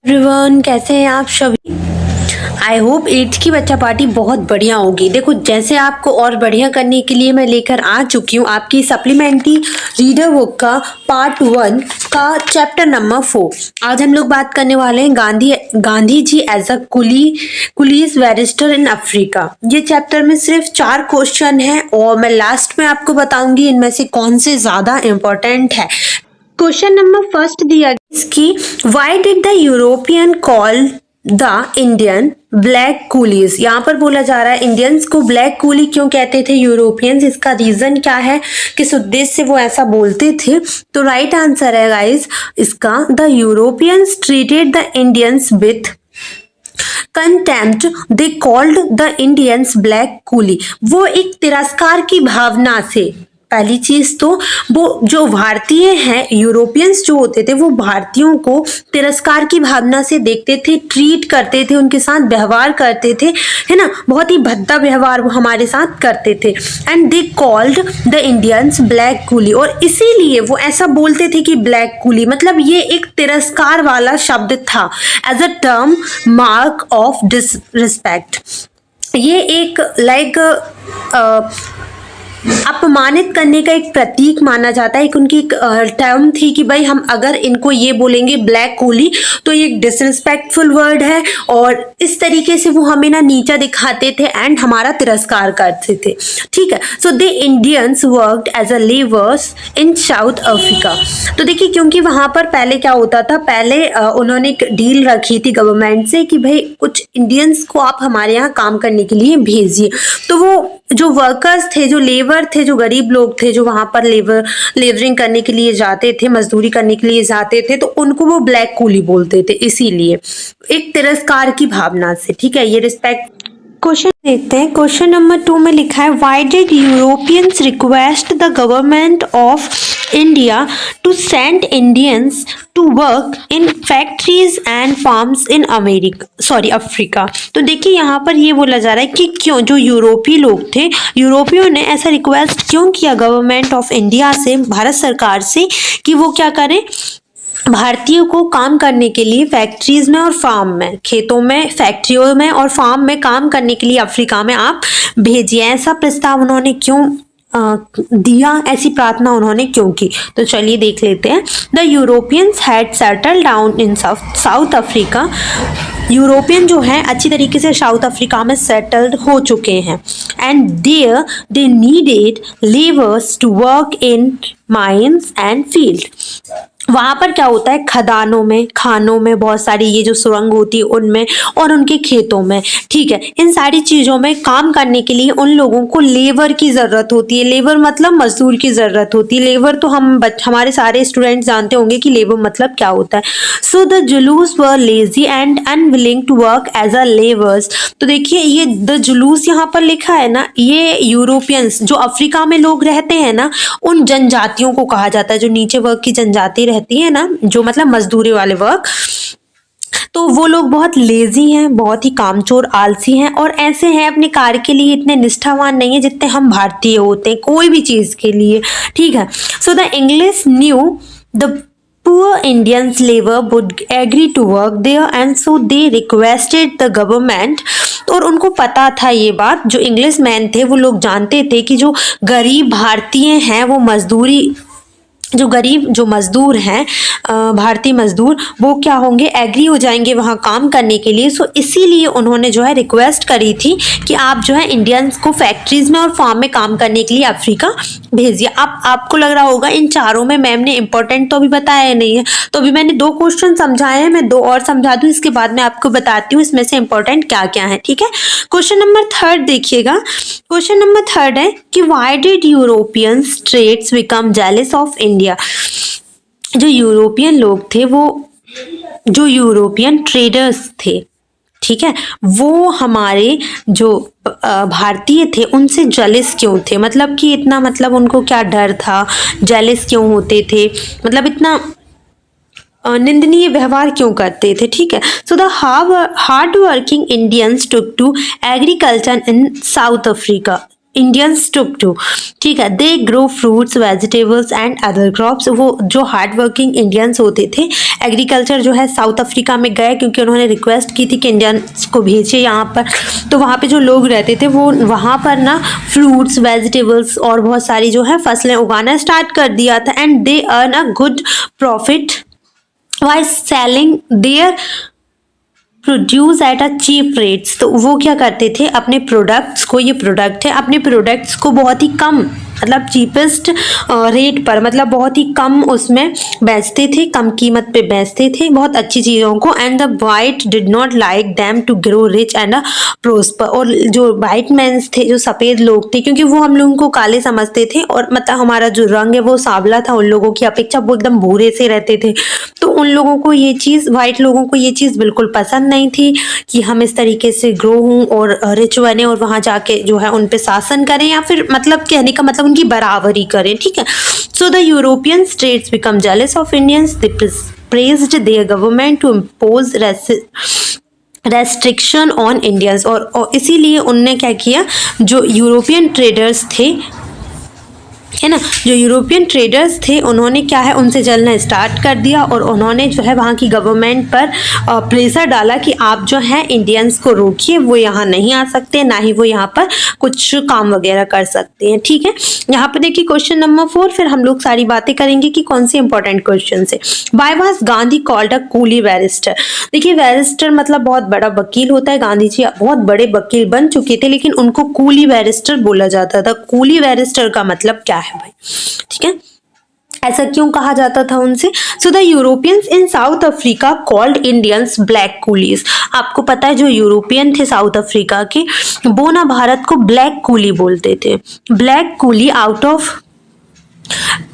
Everyone, कैसे हैं आप सभी। आई होप 8th की बच्चा पार्टी बहुत बढ़िया होगी। देखो, जैसे आपको और बढ़िया करने के लिए मैं लेकर आ चुकी हूँ आपकी सप्लीमेंट्री रीडर बुक का पार्ट 1 का चैप्टर नंबर 4। आज हम लोग बात करने वाले हैं Gandhi ji as a coolie barrister in Africa. ये चैप्टर में सिर्फ 4 क्वेश्चन है और मैं लास्ट में आपको बताऊंगी इनमें से कौन से ज्यादा इंपॉर्टेंट है। क्वेश्चन नंबर फर्स्ट दिया गया इसकी, why did the European call the Indian black Coolidge. यहाँ पर बोला जा रहा है इंडियंस को ब्लैक कूली क्यों कहते थे यूरोपियंस, इसका रीजन क्या है, किस उद्देश्य से वो ऐसा बोलते थे। तो राइट आंसर है गाइस इसका, the Europeans treated the Indians with contempt, they called the Indians black coolie. वो एक तिरस्कार की भावना से, पहली चीज तो वो जो भारतीय हैं, यूरोपियंस जो होते थे वो भारतीयों को तिरस्कार की भावना से देखते थे, ट्रीट करते थे, उनके साथ व्यवहार करते थे, है ना, बहुत ही भद्दा व्यवहार वो हमारे साथ करते थे। And they called the Indians black coolie, और इसीलिए वो ऐसा बोलते थे कि ब्लैक कूली मतलब ये एक तिरस्कार वाला शब्द था, as a term mark of disrespect. ये एक अपमानित करने का एक प्रतीक माना जाता है। एक उनकी टर्म थी कि भाई हम अगर इनको ये बोलेंगे ब्लैक कूली तो ये एक डिसरिस्पेक्टफुल वर्ड है, और इस तरीके से वो हमें ना नीचा दिखाते थे एंड हमारा तिरस्कार करते थे। ठीक है, so they Indians worked as a labours in south Africa. तो देखिए, क्योंकि वहां पर पहले क्या होता था, पहले उन्होंने एक डील रखी थी गवर्नमेंट से कि भाई कुछ इंडियंस को आप हमारे यहाँ काम करने के लिए भेजिए। तो वो जो वर्कर्स थे, जो लेबर थे, जो गरीब लोग थे, जो वहां पर लेबरिंग करने के लिए जाते थे, मजदूरी करने के लिए जाते थे, तो उनको वो ब्लैक कूली बोलते थे, इसीलिए एक तिरस्कार की भावना से। ठीक है, ये रिस्पेक्ट। क्वेश्चन देखते हैं। क्वेश्चन नंबर 2 में लिखा है, why did Europeans request the government of India to send Indians to work in factories and farms in Africa. तो देखिए, यहाँ पर ये बोला जा रहा है कि क्यों जो यूरोपीय लोग थे, यूरोपियों ने ऐसा रिक्वेस्ट क्यों किया गवर्नमेंट ऑफ इंडिया से, भारत सरकार से, कि वो क्या करें, भारतीयों को काम करने के लिए फैक्ट्रीज में और फार्म में, खेतों में, फैक्ट्रियों में और फार्म में काम करने के लिए अफ्रीका में आप भेजिए। ऐसा प्रस्ताव उन्होंने क्यों दिया, ऐसी प्रार्थना उन्होंने क्यों की। तो चलिए देख लेते हैं। The Europeans had settle down in south Africa. European जो हैं अच्छी तरीके से साउथ अफ्रीका में सेटल्ड हो चुके हैं। And there they needed labours to work in mines and field. वहां पर क्या होता है, खदानों में, खानों में, बहुत सारी ये जो सुरंग होती है उनमें, और उनके खेतों में। ठीक है, इन सारी चीजों में काम करने के लिए उन लोगों को लेबर की जरूरत होती है। लेबर मतलब मजदूर की जरूरत होती है। लेबर तो हमारे सारे स्टूडेंट्स जानते होंगे कि लेबर मतलब क्या होता है। So the Zulus were lazy and unwilling to work as a labours. तो देखिए, ये द जुलूस यहाँ पर लिखा है ना, ये यूरोपियंस जो अफ्रीका में लोग रहते हैं ना, उन जनजातियों को कहा जाता है, जो नीचे वर्ग की जनजाति रहती है ना, जो मतलब मजदूरी वाले वर्क। तो वो लोग बहुत लेजी हैं, बहुत ही कामचोर, आलसी हैं, और ऐसे हैं अपने कार्य के लिए इतने निष्ठावान नहीं है जितने हम भारतीय होते हैं कोई भी चीज के लिए। ठीक है, so the English new the poor Indians labor would agree to work there, and so they requested the government। और उनको पता था ये बात, जो इंग्लिश मैन थे वो लोग जानते थे कि जो गरीब भारतीय हैं वो जो मजदूर हैं, भारतीय मजदूर, वो क्या होंगे, एग्री हो जाएंगे वहाँ काम करने के लिए। सो इसीलिए उन्होंने जो है रिक्वेस्ट करी थी कि आप जो है इंडियंस को फैक्ट्रीज में और फार्म में काम करने के लिए अफ्रीका भेजिए। आपको लग रहा होगा इन चारों में मैम ने इंपॉर्टेंट तो अभी बताया नहीं है, तो अभी मैंने 2 क्वेश्चन समझाए हैं, मैं 2 और समझा दूं, इसके बाद मैं आपको बताती हूँ इसमें से इंपॉर्टेंट क्या क्या है। ठीक है, क्वेश्चन नंबर 3 देखिएगा। क्वेश्चन नंबर 3 है कि why did Europeans trades become jealous of India. जो यूरोपियन लोग थे, वो जो यूरोपियन ट्रेडर्स थे, ठीक है, वो हमारे जो भारतीय थे उनसे जेलस क्यों थे, मतलब कि इतना, मतलब उनको क्या डर था, जेलस क्यों होते थे, मतलब इतना निंदनीय व्यवहार क्यों करते थे। ठीक है, so the hard working Indians took to agriculture in south Africa. Indians took to, ठीक है। They grow fruits vegetables and other crops. वो जो हार्ड वर्किंग इंडियंस होते थे, एग्रीकल्चर जो है साउथ अफ्रीका में गए क्योंकि उन्होंने रिक्वेस्ट की थी कि इंडियंस को भेजिए यहाँ पर। तो वहाँ पे जो लोग रहते थे वो वहाँ पर ना फ्रूट्स वेजिटेबल्स और बहुत सारी जो है फसलें उगाना स्टार्ट कर दिया था। And they earn a good profit by selling their produce at a cheap rates. तो वो क्या करते थे अपने प्रोडक्ट्स को, ये प्रोडक्ट है, अपने प्रोडक्ट्स को बहुत ही कम मतलब चीपेस्ट रेट पर, मतलब बहुत ही कम उसमें बेचते थे, कम कीमत पे बेचते थे बहुत अच्छी चीज़ों को। And the white did not like them to grow rich and prosper. और जो वाइट मैंस थे, जो सफ़ेद लोग थे, क्योंकि वो हम लोगों को काले समझते थे और मतलब हमारा जो रंग है वो सांवला था, उन लोगों की अपेक्षा वो एकदम भूरे से रहते थे। तो उन लोगों को ये चीज़, वाइट लोगों को ये चीज़ बिल्कुल पसंद नहीं थी कि हम इस तरीके से ग्रो हों और रिच बने और वहाँ जाके जो है उन पे शासन करें, या फिर मतलब कहने का मतलब उनकी बराबरी करें, ठीक है। So the European states become jealous of Indians, they praised their government to impose restriction on Indians. और इसीलिए उनने क्या किया, जो यूरोपियन ट्रेडर्स थे, है ना, जो यूरोपियन ट्रेडर्स थे, उन्होंने क्या है उनसे जलना स्टार्ट कर दिया और उन्होंने जो है वहाँ की गवर्नमेंट पर प्रेशर डाला कि आप जो है इंडियंस को रोकिए, वो यहाँ नहीं आ सकते, ना ही वो यहाँ पर कुछ काम वगैरह कर सकते हैं, ठीक है। यहाँ पर देखिए क्वेश्चन नंबर 4, फिर हम लोग सारी बातें करेंगे कि कौन सी इंपॉर्टेंट क्वेश्चन है। Why was Gandhi called a coolie barrister. देखिए बैरिस्टर मतलब बहुत बड़ा वकील होता है, गांधी जी बहुत बड़े वकील बन चुके थे, लेकिन उनको कूली बैरिस्टर बोला जाता था। कूली बैरिस्टर का मतलब क्या है भाई, ठीक है, ऐसा क्यों कहा जाता था उनसे। So the Europeans in south Africa called Indians black Coolidge. आपको पता है जो यूरोपियन थे साउथ अफ्रीका के, वो ना भारत को ब्लैक कूली बोलते थे। Black coolie out of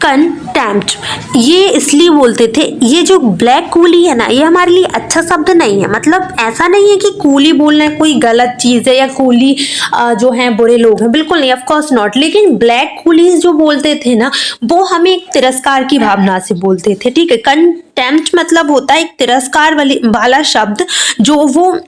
contempt, ये इसलिए बोलते थे। ये जो ब्लैक कूली है ना, ये हमारे लिए अच्छा शब्द नहीं है, मतलब ऐसा नहीं है कि कूली बोलना कोई गलत चीज़ है या कूली जो है बुरे लोग हैं, बिल्कुल नहीं, ऑफ कोर्स नॉट। लेकिन ब्लैक कूलीज जो बोलते थे ना, वो हमें एक तिरस्कार की भावना से बोलते थे, ठीक है। कंटेम्प्ट मतलब होता है एक तिरस्कार वाला शब्द, जो वो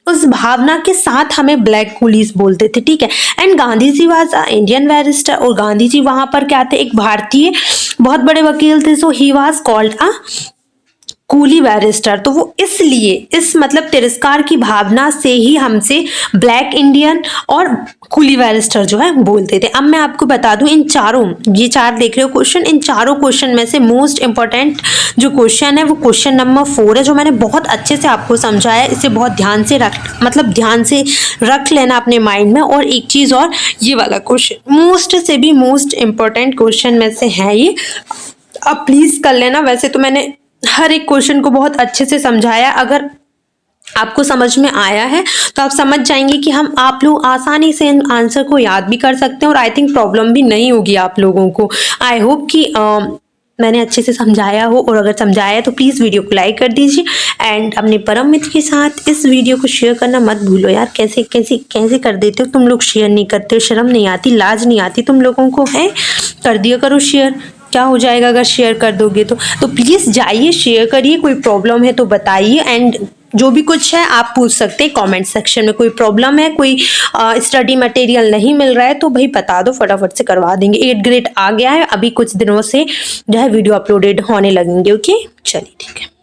उस भावना के साथ हमें ब्लैक कूलीज बोलते थे, ठीक है। And Gandhi ji was Indian barrister, और गांधी जी वहां पर क्या थे, एक भारतीय बहुत बड़े वकील थे। So he was called a coolie barrister. तो वो इसलिए इस मतलब तिरस्कार की भावना से ही हमसे ब्लैक इंडियन और कूली बैरिस्टर जो है बोलते थे। अब मैं आपको बता दूं, इन चारों, ये 4 देख रहे हो क्वेश्चन, इन चारों क्वेश्चन में से मोस्ट इंपॉर्टेंट जो क्वेश्चन है वो क्वेश्चन नंबर 4 है, जो मैंने बहुत अच्छे से आपको समझाया। इसे बहुत ध्यान से ध्यान से रख लेना अपने माइंड में। और एक चीज़ और, ये वाला क्वेश्चन मोस्ट से भी मोस्ट इंपॉर्टेंट क्वेश्चन में से है ये, अब प्लीज़ कर लेना। वैसे तो मैंने हर एक क्वेश्चन को बहुत अच्छे से समझाया, अगर आपको समझ में आया है तो आप समझ जाएंगे कि आप लोग आसानी से इन आंसर को याद भी कर सकते हैं और आई थिंक प्रॉब्लम भी नहीं होगी आप लोगों को। आई होप कि मैंने अच्छे से समझाया हो, और अगर समझाया है तो प्लीज़ वीडियो को लाइक कर दीजिए एंड अपने परम मित्र के साथ इस वीडियो को शेयर करना मत भूलो यार। कैसे कैसे कैसे कर देते हो तुम लोग, शेयर नहीं करते हो, शर्म नहीं आती, लाज नहीं आती तुम लोगों को, है? कर दिया करो शेयर, क्या हो जाएगा अगर शेयर कर दोगे तो प्लीज़ जाइए शेयर करिए। कोई प्रॉब्लम है तो बताइए, एंड जो भी कुछ है आप पूछ सकते हैं कमेंट सेक्शन में। कोई प्रॉब्लम है, कोई स्टडी मटेरियल नहीं मिल रहा है तो भाई बता दो, फटाफट से करवा देंगे। 8th ग्रेड आ गया है, अभी कुछ दिनों से जो है वीडियो अपलोडेड होने लगेंगे। ओके, चलिए ठीक है।